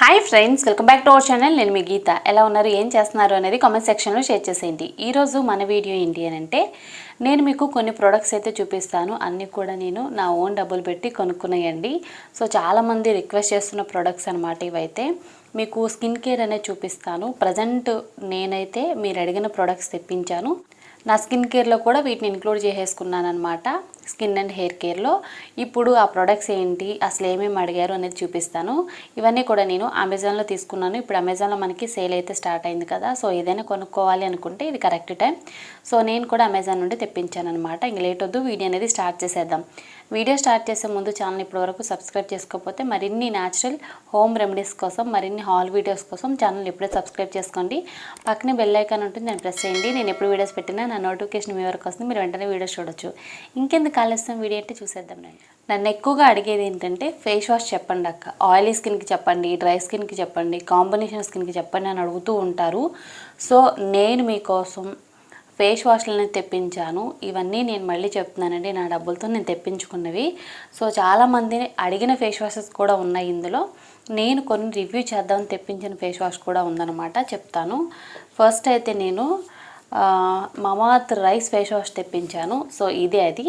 Hi friends, welcome back to our channel. నేను మీ గీత. ఎలా ఉన్నారు, ఏం చేస్తున్నారు అనేది కామెంట్ సెక్షన్లో షేర్ చేసేయండి. ఈరోజు మన వీడియో ఏంటి అని అంటే, నేను మీకు కొన్ని ప్రొడక్ట్స్ అయితే చూపిస్తాను. అన్నీ కూడా నేను నా ఓన్ డబ్బులు పెట్టి కొనుక్కున్నాయండి. సో చాలామంది రిక్వెస్ట్ చేస్తున్న ప్రొడక్ట్స్ అనమాట ఇవైతే. మీకు స్కిన్ కేర్ అనేది చూపిస్తాను. ప్రజెంట్ నేనైతే మీరు అడిగిన ప్రొడక్ట్స్ తెప్పించాను. నా స్కిన్ కేర్లో కూడా వీటిని ఇంక్లూడ్ చేసేసుకున్నాను అనమాట, స్కిన్ అండ్ హెయిర్ కేర్లో. ఇప్పుడు ఆ ప్రొడక్ట్స్ ఏంటి, అసలు ఏమేమి అడిగారు అనేది చూపిస్తాను. ఇవన్నీ కూడా నేను అమెజాన్లో తీసుకున్నాను. ఇప్పుడు అమెజాన్లో మనకి సేల్ అయితే స్టార్ట్ అయింది కదా, సో ఏదైనా కొనుక్కోవాలి అనుకుంటే ఇది కరెక్ట్ టైం. సో నేను కూడా అమెజాన్ నుండి తెప్పించాను అనమాట. ఇంక లేట్ వద్దు, వీడియో అనేది స్టార్ట్ చేసేద్దాం. వీడియో స్టార్ట్ చేసే ముందు ఛానల్ ఇప్పటివరకు సబ్స్క్రైబ్ చేసుకోకపోతే మరిన్ని న్యాచురల్ హోమ్ రెమెడీస్ కోసం, మరిన్ని హాల్ వీడియోస్ కోసం ఛానల్ ఇప్పుడే సబ్స్క్రైబ్ చేసుకోండి. పక్కనే బెల్ ఐకాన్ ఉంటుంది, నేను ప్రెస్ చేయండి. నేను ఎప్పుడు వీడియోస్ పెట్టినా నా నోటిఫికేషన్ మీ వరకు వస్తుంది, మీరు వెంటనే వీడియోస్ చూడొచ్చు. ఇంకెందుకు ఆలస్యం, వీడియో అంటే చూసేద్దాం. నన్ను ఎక్కువగా అడిగేది ఏంటంటే, ఫేస్ వాష్ చెప్పండి అక్క, ఆయిలీ స్కిన్కి చెప్పండి, డ్రై స్కిన్కి చెప్పండి, కాంబినేషన్ స్కిన్కి చెప్పండి అని అడుగుతూ ఉంటారు. సో నేను మీకోసం ఫేస్ వాష్లను తెప్పించాను. ఇవన్నీ నేను మళ్ళీ చెప్తున్నానండి, నా డబ్బులతో నేను తెప్పించుకున్నవి. సో చాలామంది అడిగిన ఫేస్ వాషెస్ కూడా ఉన్నాయి ఇందులో. నేను కొన్ని రివ్యూ చేద్దామని తెప్పించిన ఫేస్ వాష్ కూడా ఉందన్నమాట, చెప్తాను. ఫస్ట్ అయితే నేను మమాత్ రైస్ ఫేస్ వాష్ తెప్పించాను. సో ఇదే అది.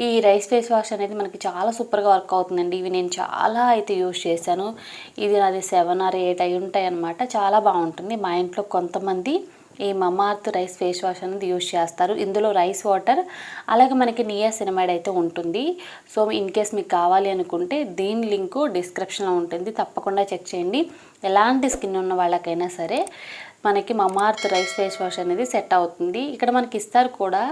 ఈ రైస్ ఫేస్ వాష్ అనేది మనకి చాలా సూపర్గా వర్క్ అవుతుందండి. ఇవి నేను చాలా అయితే యూజ్ చేశాను. ఇది నాది 7 or 8 అయి ఉంటాయి అన్నమాట. చాలా బాగుంటుంది. మా ఇంట్లో కొంతమంది ఈ మమాత్ రైస్ ఫేస్ వాష్ అనేది యూజ్ చేస్తారు. ఇందులో రైస్ వాటర్, అలాగే మనకి నియాసినమైడ్ అయితే ఉంటుంది. సో ఇన్ కేస్ మీకు కావాలి అనుకుంటే దీని లింకు డిస్క్రిప్షన్లో ఉంటుంది, తప్పకుండా చెక్ చేయండి. ఎలాంటి స్కిన్ ఉన్న వాళ్ళకైనా సరే మనకి మమాత్ రైస్ ఫేస్ వాష్ అనేది సెట్ అవుతుంది. ఇక్కడ మనకి ఇస్తారు కూడా,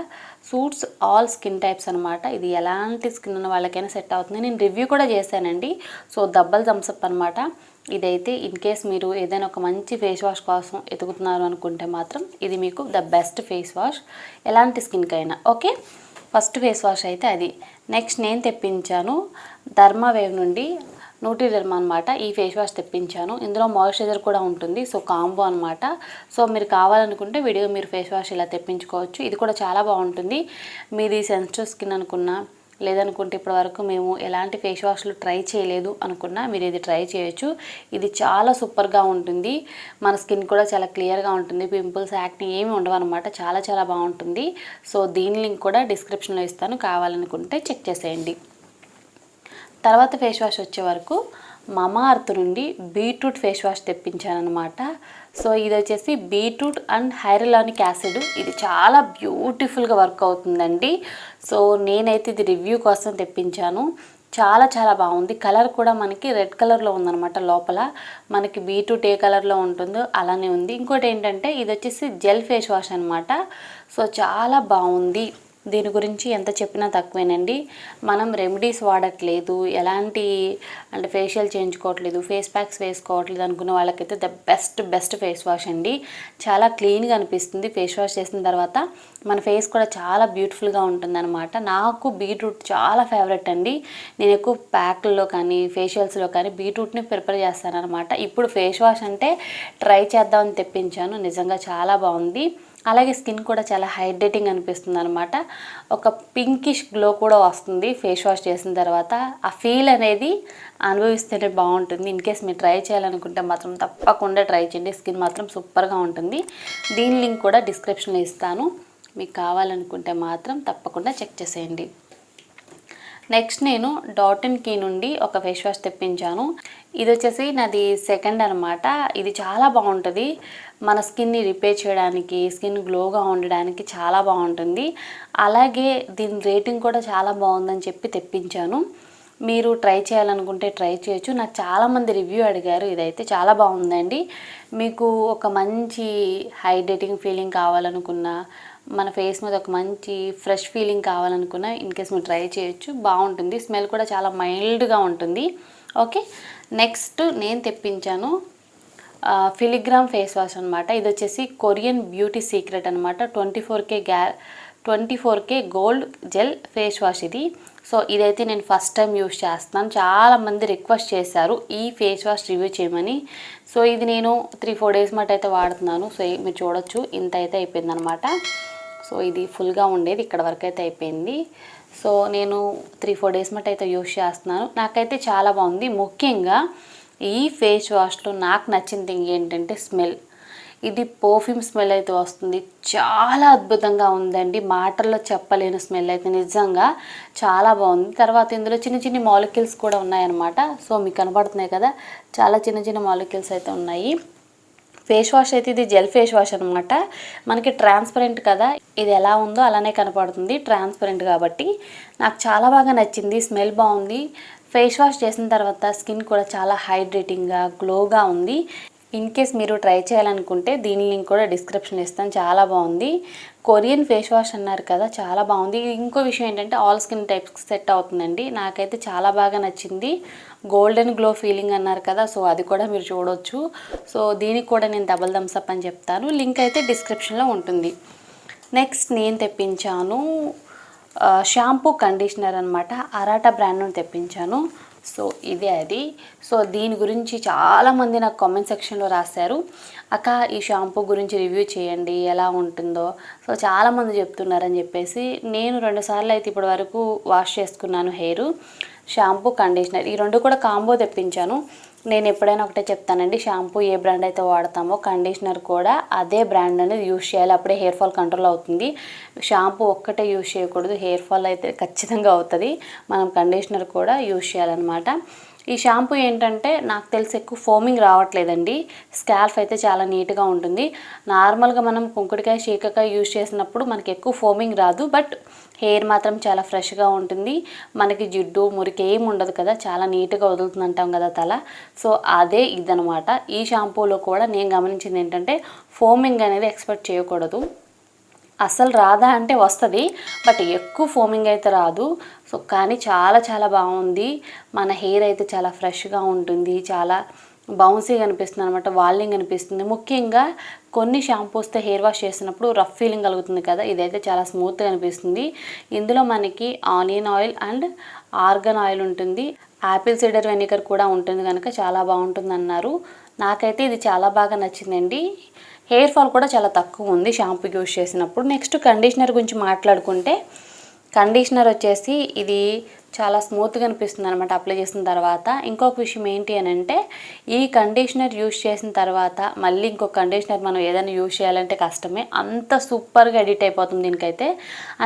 సూట్స్ ఆల్ స్కిన్ టైప్స్ అనమాట. ఇది ఎలాంటి స్కిన్ ఉన్న వాళ్ళకైనా సెట్ అవుతుంది. నేను రివ్యూ కూడా చేశానండి. సో డబల్ థమ్స్అప్ అనమాట ఇదైతే. ఇన్ కేస్ మీరు ఏదైనా ఒక మంచి ఫేస్ వాష్ కోసం ఎతుకుతున్నారు అనుకుంటే మాత్రం ఇది మీకు ద బెస్ట్ ఫేస్ వాష్, ఎలాంటి స్కిన్కైనా. ఓకే, ఫస్ట్ ఫేస్ వాష్ అయితే అది. నెక్స్ట్ నేను తెప్పించాను ధర్మావేవ్ నుండి న్యూట్రిడర్మా అనమాట. ఈ ఫేస్ వాష్ తెప్పించాను. ఇందులో మాయిశ్చరైజర్ కూడా ఉంటుంది. సో కాంబో అనమాట. సో మీరు కావాలనుకుంటే విడిగా మీరు ఫేస్ వాష్ ఇలా తెప్పించుకోవచ్చు. ఇది కూడా చాలా బాగుంటుంది. మీది సెన్సిటివ్ స్కిన్ అనుకున్నా, లేదనుకుంటే ఇప్పటివరకు మేము ఎలాంటి ఫేస్ వాష్లు ట్రై చేయలేదు అనుకున్నా మీరు ఇది ట్రై చేయొచ్చు. ఇది చాలా సూపర్గా ఉంటుంది. మన స్కిన్ కూడా చాలా క్లియర్గా ఉంటుంది. పింపుల్స్, యాక్ని ఏమి ఉండవు అనమాట. చాలా చాలా బాగుంటుంది. సో దీని లింక్ కూడా డిస్క్రిప్షన్లో ఇస్తాను, కావాలనుకుంటే చెక్ చేసేయండి. తర్వాత ఫేస్ వాష్ వచ్చే వరకు మమాఅర్త్ నుండి బీట్రూట్ ఫేస్ వాష్ తెప్పించాను అనమాట. సో ఇది వచ్చేసి బీట్రూట్ అండ్ హైరలానిక్ యాసిడ్. ఇది చాలా బ్యూటిఫుల్గా వర్క్ అవుతుందండి. సో నేనైతే ఇది రివ్యూ కోసం తెప్పించాను. చాలా చాలా బాగుంది. కలర్ కూడా మనకి రెడ్ కలర్లో ఉందన్నమాట. లోపల మనకి బీట్రూట్ ఏ కలర్లో ఉంటుందో అలానే ఉంది. ఇంకోటి ఏంటంటే ఇది వచ్చేసి జెల్ ఫేస్ వాష్ అనమాట. సో చాలా బాగుంది. దీని గురించి ఎంత చెప్పినా తక్కువేనండి. మనం రెమెడీస్ వాడట్లేదు, ఎలాంటి అంటే ఫేషియల్ చేయించుకోవట్లేదు, ఫేస్ ప్యాక్స్ వేసుకోవట్లేదు అనుకున్న వాళ్ళకైతే ద బెస్ట్ ఫేస్ వాష్ అండి. చాలా క్లీన్గా అనిపిస్తుంది ఫేస్ వాష్ చేసిన తర్వాత. మన ఫేస్ కూడా చాలా బ్యూటిఫుల్గా ఉంటుందన్నమాట. నాకు బీట్రూట్ చాలా ఫేవరెట్ అండి. నేను ఎక్కువ ప్యాక్లలో కానీ ఫేషియల్స్లో కానీ బీట్రూట్ని ప్రిపేర్ చేస్తాను అనమాట. ఇప్పుడు ఫేస్ వాష్ అంటే ట్రై చేద్దామని తెప్పించాను. నిజంగా చాలా బాగుంది. అలాగే స్కిన్ కూడా చాలా హైడ్రేటింగ్ అనిపిస్తుంది అనమాట. ఒక పింకిష్ గ్లో కూడా వస్తుంది ఫేస్ వాష్ చేసిన తర్వాత. ఆ ఫీల్ అనేది అనుభవిస్తేనే బాగుంటుంది. ఇన్ కేస్ మీరు ట్రై చేయాలనుకుంటే మాత్రం తప్పకుండా ట్రై చేయండి. స్కిన్ మాత్రం సూపర్గా ఉంటుంది. దీని లింక్ కూడా డిస్క్రిప్షన్లో ఇస్తాను, మీకు కావాలనుకుంటే మాత్రం తప్పకుండా చెక్ చేసేయండి. నెక్స్ట్ నేను డాట్ అండ్ కీ నుండి ఒక ఫేస్ వాష్ తెప్పించాను. ఇది వచ్చేసి నాది సెకండ్ అనమాట. ఇది చాలా బాగుంటుంది. మన స్కిన్ని రిపేర్ చేయడానికి, స్కిన్ గ్లోగా ఉండడానికి చాలా బాగుంటుంది. అలాగే దీని రేటింగ్ కూడా చాలా బాగుందని చెప్పి తెప్పించాను. మీరు ట్రై చేయాలనుకుంటే ట్రై చేయొచ్చు. నాకు చాలామంది రివ్యూ అడిగారు. ఇదైతే చాలా బాగుందండి. మీకు ఒక మంచి హైడ్రేటింగ్ ఫీలింగ్ కావాలనుకున్నా, మన ఫేస్ మీద ఒక మంచి ఫ్రెష్ ఫీలింగ్ కావాలనుకున్నా ఇన్ కేస్ మీరు ట్రై చేయొచ్చు. బాగుంటుంది. స్మెల్ కూడా చాలా మైల్డ్గా ఉంటుంది. ఓకే, నెక్స్ట్ నేను తెప్పించాను ఫిలిగ్రామ్ ఫేస్ వాష్ అనమాట. ఇది వచ్చేసి కొరియన్ బ్యూటీ సీక్రెట్ అనమాట. 24K gold gel face wash ఇది. సో ఇదైతే నేను ఫస్ట్ టైం యూజ్ చేస్తున్నాను. చాలామంది రిక్వెస్ట్ చేశారు ఈ ఫేస్ వాష్ రివ్యూ చేయమని. సో ఇది నేను 3-4 డేస్ మటు అయితే వాడుతున్నాను. సో మీరు చూడొచ్చు, ఇంత అయితే అయిపోయింది అనమాట. సో ఇది ఫుల్గా ఉండేది, ఇక్కడ వరకు అయితే అయిపోయింది. సో నేను 3-4 డేస్ మటు అయితే యూజ్ చేస్తున్నాను. నాకైతే చాలా బాగుంది. ముఖ్యంగా ఈ ఫేస్ వాష్లో నాకు నచ్చిన థింగ్ ఏంటంటే స్మెల్. ఇది పర్ఫ్యూమ్ స్మెల్ అయితే వస్తుంది. చాలా అద్భుతంగా ఉందండి. మాటల్లో చెప్పలేని స్మెల్ అయితే నిజంగా చాలా బాగుంది. తర్వాత ఇందులో చిన్న చిన్న మాలిక్యూల్స్ కూడా ఉన్నాయన్నమాట. సో మీకు కనబడుతున్నాయి కదా, చాలా చిన్న చిన్న మాలిక్యూల్స్ అయితే ఉన్నాయి. ఫేస్ వాష్ అయితే ఇది జెల్ ఫేస్ వాష్ అనమాట. మనకి ట్రాన్స్పరెంట్ కదా, ఇది ఎలా ఉందో అలానే కనపడుతుంది ట్రాన్స్పరెంట్ కాబట్టి. నాకు చాలా బాగా నచ్చింది. స్మెల్ బాగుంది. ఫేస్ వాష్ చేసిన తర్వాత స్కిన్ కూడా చాలా హైడ్రేటింగ్గా గ్లోగా ఉంది. ఇన్ కేస్ మీరు ట్రై చేయాలనుకుంటే దీని లింక్ కూడా డిస్క్రిప్షన్లో ఇస్తాను. చాలా బాగుంది. కొరియన్ ఫేస్ వాష్ అన్నారు కదా, చాలా బాగుంది. ఇంకో విషయం ఏంటంటే ఆల్ స్కిన్ టైప్స్కి సెట్ అవుతుందండి. నాకైతే చాలా బాగా నచ్చింది. గోల్డెన్ గ్లో ఫీలింగ్ అన్నారు కదా, సో అది కూడా మీరు చూడవచ్చు. సో దీనికి కూడా నేను డబల్ థమ్స్ అప్ అని చెప్తాను. లింక్ అయితే డిస్క్రిప్షన్లో ఉంటుంది. నెక్స్ట్ నేను తెప్పించాను షాంపూ కండిషనర్ అనమాట. అరాటా బ్రాండ్ నుండి తెప్పించాను. సో ఇదే అది. సో దీని గురించి చాలామంది నాకు కామెంట్ సెక్షన్లో రాశారు, అక్క ఈ షాంపూ గురించి రివ్యూ చేయండి ఎలా ఉంటుందో. సో చాలామంది చెప్తున్నారని చెప్పేసి నేను 2 సార్లు అయితే ఇప్పటి వరకు వాష్ చేసుకున్నాను హెయిర్. షాంపూ కండిషనర్ ఈ 2 కూడా కాంబో తెప్పించాను. నేను ఎప్పుడైనా ఒకటే చెప్తానండి, షాంపూ ఏ బ్రాండ్ అయితే వాడతామో కండిషనర్ కూడా అదే బ్రాండ్ అనేది యూజ్ చేయాలి. అప్పుడే హెయిర్ ఫాల్ కంట్రోల్ అవుతుంది. షాంపూ ఒక్కటే యూజ్ చేయకూడదు, హెయిర్ ఫాల్ అయితే ఖచ్చితంగా అవుతుంది. మనం కండిషనర్ కూడా యూజ్ చేయాలన్నమాట. ఈ షాంపూ ఏంటంటే నాకు తెలిసి ఎక్కువ ఫోమింగ్ రావట్లేదండి. స్కాల్ఫ్ అయితే చాలా నీట్గా ఉంటుంది. నార్మల్గా మనం కుంకుడికాయ శీకాకాయ యూజ్ చేసినప్పుడు మనకి ఎక్కువ ఫోమింగ్ రాదు, బట్ హెయిర్ మాత్రం చాలా ఫ్రెష్గా ఉంటుంది. మనకి జిడ్డు మురికి ఏమి ఉండదు కదా, చాలా నీట్గా వదులుతుంది అంటాం కదా తల. సో అదే ఇదనమాట. ఈ షాంపూలో కూడా నేను గమనించింది ఏంటంటే ఫోమింగ్ అనేది ఎక్స్పెక్ట్ చేయకూడదు. అసలు రాదా అంటే వస్తుంది, బట్ ఎక్కువ ఫోమింగ్ అయితే రాదు. సో కానీ చాలా చాలా బాగుంది. మన హెయిర్ అయితే చాలా ఫ్రెష్గా ఉంటుంది, చాలా బౌన్సీగా అనిపిస్తుంది అనమాట, వాల్లింగ్ అనిపిస్తుంది. ముఖ్యంగా కొన్ని షాంపూస్తో హెయిర్ వాష్ చేసినప్పుడు రఫ్ ఫీలింగ్ కలుగుతుంది కదా, ఇదైతే చాలా స్మూత్గా అనిపిస్తుంది. ఇందులో మనకి onion oil and organ oil ఉంటుంది, యాపిల్ సైడర్ వెనిగర్ కూడా ఉంటుంది కనుక చాలా బాగుంటుంది అన్నారు. నాకైతే ఇది చాలా బాగా నచ్చిందండి. హెయిర్ ఫాల్ కూడా చాలా తక్కువ ఉంది షాంపూ యూజ్ చేసినప్పుడు. నెక్స్ట్ కండిషనర్ గురించి మాట్లాడుకుంటే, కండిషనర్ వచ్చేసి ఇది చాలా స్మూత్గా అనిపిస్తుంది అనమాట అప్లై చేసిన తర్వాత. ఇంకొక విషయం ఏంటి అని అంటే, ఈ కండిషనర్ యూజ్ చేసిన తర్వాత మళ్ళీ ఇంకొక కండిషనర్ మనం ఏదైనా యూజ్ చేయాలంటే కష్టమే, అంత సూపర్గా ఎడిట్ అయిపోతుంది దీనికైతే.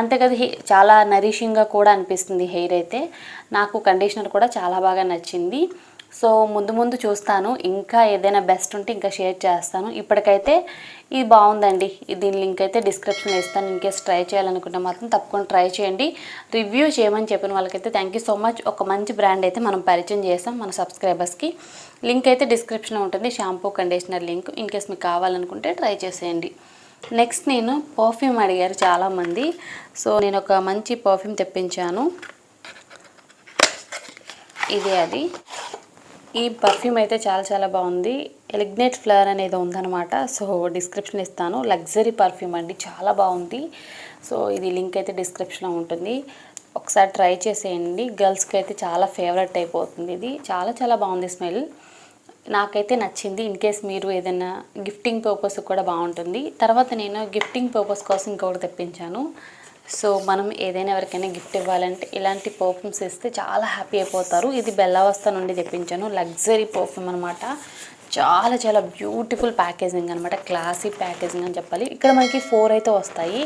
అంతేకాదు చాలా నరిషింగ్గా కూడా అనిపిస్తుంది హెయిర్ అయితే. నాకు కండిషనర్ కూడా చాలా బాగా నచ్చింది. సో ముందు ముందు చూస్తాను, ఇంకా ఏదైనా బెస్ట్ ఉంటే ఇంకా షేర్ చేస్తాను. ఇప్పటికైతే ఇది బాగుందండి. దీని లింక్ అయితే డిస్క్రిప్షన్లో ఇస్తాను. ఇన్ కేస్ ట్రై చేయాలనుకుంటే మాత్రం తప్పకుండా ట్రై చేయండి. రివ్యూ చేయమని చెప్పిన వాళ్ళకైతే థ్యాంక్ యూ సో మచ్. ఒక మంచి బ్రాండ్ అయితే మనం పరిచయం చేసాం మన సబ్స్క్రైబర్స్కి. లింక్ అయితే డిస్క్రిప్షన్లో ఉంటుంది, shampoo conditioner link. In case మీకు కావాలనుకుంటే ట్రై చేసేయండి. నెక్స్ట్ నేను పర్ఫ్యూమ్ అడిగారు చాలామంది. సో నేను ఒక మంచి పర్ఫ్యూమ్ తెప్పించాను. ఇదే అది. ఈ పర్ఫ్యూమ్ అయితే చాలా చాలా బాగుంది. ఎలిగ్నేట్ ఫ్లవర్ అనేది ఉందన్నమాట. సో డిస్క్రిప్షన్ ఇస్తాను. లగ్జరీ పర్ఫ్యూమ్ అండి, చాలా బాగుంది. సో ఇది లింక్ అయితే డిస్క్రిప్షన్లో ఉంటుంది, ఒకసారి ట్రై చేసేయండి. గర్ల్స్కి అయితే చాలా ఫేవరెట్ అయిపోతుంది. ఇది చాలా చాలా బాగుంది స్మెల్, నాకైతే నచ్చింది. ఇన్ కేస్ మీరు ఏదైనా గిఫ్టింగ్ పర్పస్ కూడా బాగుంటుంది. తర్వాత నేను గిఫ్టింగ్ పర్పస్ కోసం ఇంకొకటి తెప్పించాను. సో మనం ఏదైనా ఎవరికైనా గిఫ్ట్ ఇవ్వాలంటే ఇలాంటి పర్ఫ్యూమ్స్ ఇస్తే చాలా హ్యాపీ అయిపోతారు. ఇది బెల్లావస్థ నుండి తెప్పించాను. లగ్జరీ పర్ఫ్యూమ్ అనమాట. చాలా చాలా బ్యూటిఫుల్ ప్యాకేజింగ్ అనమాట, క్లాసీ ప్యాకేజింగ్ అని చెప్పాలి. ఇక్కడ మనకి 4 అయితే వస్తాయి.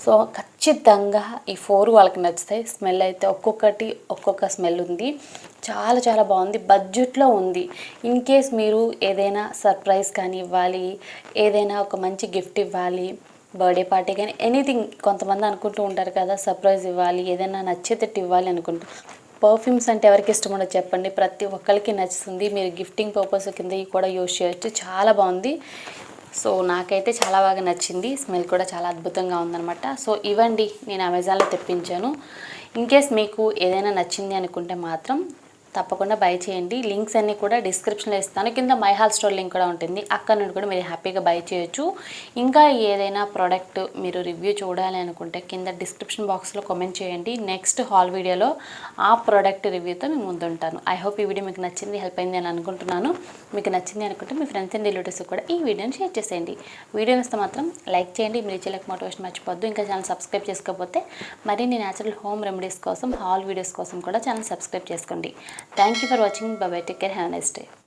సో ఖచ్చితంగా ఈ 4 వాళ్ళకి నచ్చుతాయి. స్మెల్ అయితే ఒక్కొక్కటి ఒక్కొక్క స్మెల్ ఉంది, చాలా చాలా బాగుంది. బడ్జెట్లో ఉంది. ఇన్ కేస్ మీరు ఏదైనా సర్ప్రైజ్ కానీ ఇవ్వాలి, ఏదైనా ఒక మంచి గిఫ్ట్ ఇవ్వాలి, బర్త్డే పార్టీ కానీ ఎనీథింగ్, కొంతమంది అనుకుంటూ ఉంటారు కదా సర్ప్రైజ్ ఇవ్వాలి, ఏదైనా నచ్చేటట్టు ఇవ్వాలి అనుకుంటూ. పర్ఫ్యూమ్స్ అంటే ఎవరికి ఇష్టం ఉండదు చెప్పండి, ప్రతి ఒక్కరికి నచ్చుతుంది. మీరు గిఫ్టింగ్ పర్పస్ కింద కూడా యూజ్ చేయొచ్చు. చాలా బాగుంది. సో నాకైతే చాలా బాగా నచ్చింది. స్మెల్ కూడా చాలా అద్భుతంగా ఉందన్నమాట. సో ఇవ్వండి, నేను అమెజాన్లో తెప్పించాను. ఇన్ కేస్ మీకు ఏదైనా నచ్చింది అనుకుంటే మాత్రం తప్పకుండా బై చేయండి. లింక్స్ అన్నీ కూడా డిస్క్రిప్షన్లో ఇస్తాను. కింద మై హాల్ స్టోర్ లింక్ కూడా ఉంటుంది, అక్కడ నుండి కూడా మీరు హ్యాపీగా బై చేయొచ్చు. ఇంకా ఏదైనా ప్రోడక్ట్ మీరు రివ్యూ చూడాలి అనుకుంటే కింద డిస్క్రిప్షన్ బాక్స్లో కామెంట్ చేయండి. నెక్స్ట్ హాల్ వీడియోలో ఆ ప్రోడక్ట్ రివ్యూతో మేము ముందుంటాను. ఐ హోప్ ఈ వీడియో మీకు నచ్చింది, హెల్ప్ అయింది అని అనుకుంటున్నాను. మీకు నచ్చింది అనుకుంటే మీ ఫ్రెండ్స్ అండ్ రిలేటివ్స్ కూడా ఈ వీడియోని షేర్ చేసేయండి. వీడియో ఇస్తే మాత్రం లైక్ చేయండి. మీరు ఇచ్చేలకు మోటివేషన్ మర్చిపోద్దు. ఇంకా ఛానల్ సబ్స్క్రైబ్ చేసుకోకపోతే మరిన్ని న్యాచురల్ హోమ్ రెమెడీస్ కోసం, హాల్ వీడియోస్ కోసం కూడా ఛానల్ సబ్స్క్రైబ్ చేసుకోండి. Thank you for watching. Bye bye. Take care. Have a nice day.